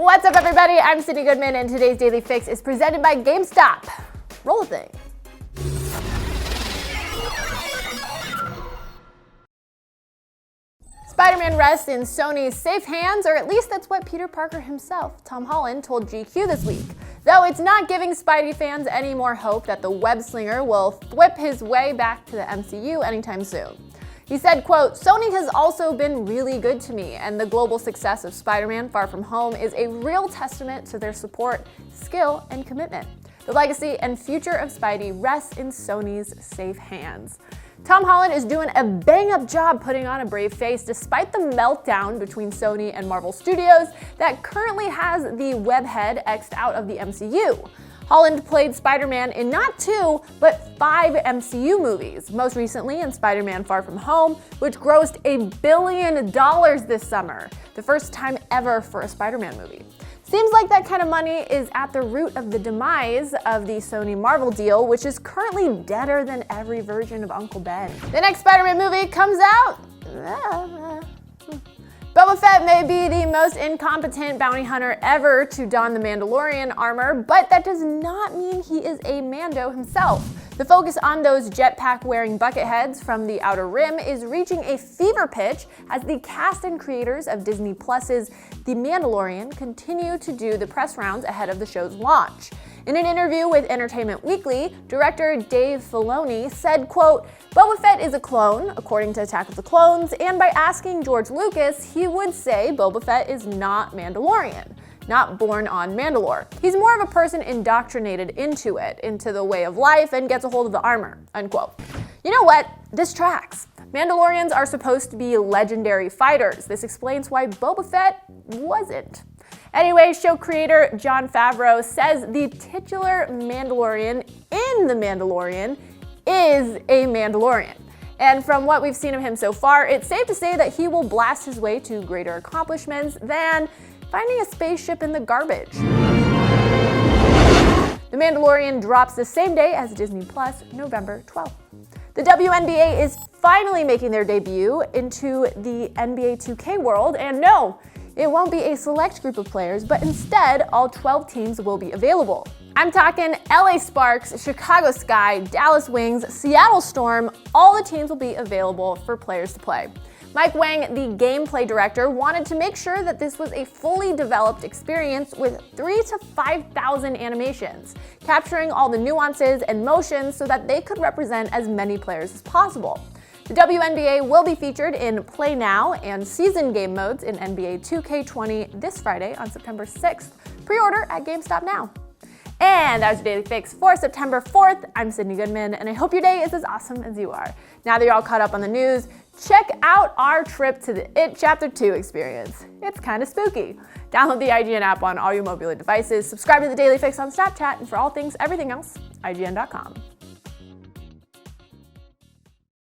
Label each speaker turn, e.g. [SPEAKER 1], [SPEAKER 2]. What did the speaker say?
[SPEAKER 1] What's up, everybody? I'm Sydney Goodman, and today's Daily Fix is presented by GameStop. Roll a thing. Spider-Man rests in Sony's safe hands, or at least that's what Peter Parker himself, Tom Holland, told GQ this week. Though it's not giving Spidey fans any more hope that the web-slinger will whip his way back to the MCU anytime soon. He said, quote, "Sony has also been really good to me, and the global success of Spider-Man Far From Home is a real testament to their support, skill, and commitment. The legacy and future of Spidey rests in Sony's safe hands." Tom Holland is doing a bang-up job putting on a brave face despite the meltdown between Sony and Marvel Studios that currently has the webhead X'd out of the MCU. Holland played Spider-Man in not 2, but 5 MCU movies, most recently in Spider-Man Far From Home, which grossed $1 billion this summer, the first time ever for a Spider-Man movie. Seems like that kind of money is at the root of the demise of the Sony-Marvel deal, which is currently deader than every version of Uncle Ben. The next Spider-Man movie comes out. Boba Fett may be the most incompetent bounty hunter ever to don the Mandalorian armor, but that does not mean he is a Mando himself. The focus on those jetpack-wearing bucketheads from the Outer Rim is reaching a fever pitch as the cast and creators of Disney Plus's The Mandalorian continue to do the press rounds ahead of the show's launch. In an interview with Entertainment Weekly, director Dave Filoni said, quote, "Boba Fett is a clone, according to Attack of the Clones, and by asking George Lucas, he would say Boba Fett is not Mandalorian, not born on Mandalore. He's more of a person indoctrinated into it, into the way of life, and gets a hold of the armor," unquote. You know what? This tracks. Mandalorians are supposed to be legendary fighters. This explains why Boba Fett wasn't. Anyway, show creator Jon Favreau says the titular Mandalorian in The Mandalorian is a Mandalorian. And from what we've seen of him so far, it's safe to say that he will blast his way to greater accomplishments than finding a spaceship in the garbage. The Mandalorian drops the same day as Disney Plus, November 12th. The WNBA is finally making their debut into the NBA2K world, and no, it won't be a select group of players, but instead all 12 teams will be available. I'm talking LA Sparks, Chicago Sky, Dallas Wings, Seattle Storm. All the teams will be available for players to play. Mike Wang, the gameplay director, wanted to make sure that this was a fully developed experience with 3,000 to 5,000 animations, capturing all the nuances and motions so that they could represent as many players as possible. The WNBA will be featured in Play Now and Season Game modes in NBA 2K20 this Friday on September 6th. Pre-order at GameStop now. And that was your Daily Fix for September 4th. I'm Sydney Goodman, and I hope your day is as awesome as you are. Now that you're all caught up on the news, check out our trip to the It Chapter 2 experience. It's kind of spooky. Download the IGN app on all your mobile devices, subscribe to the Daily Fix on Snapchat, and for all things everything else, IGN.com.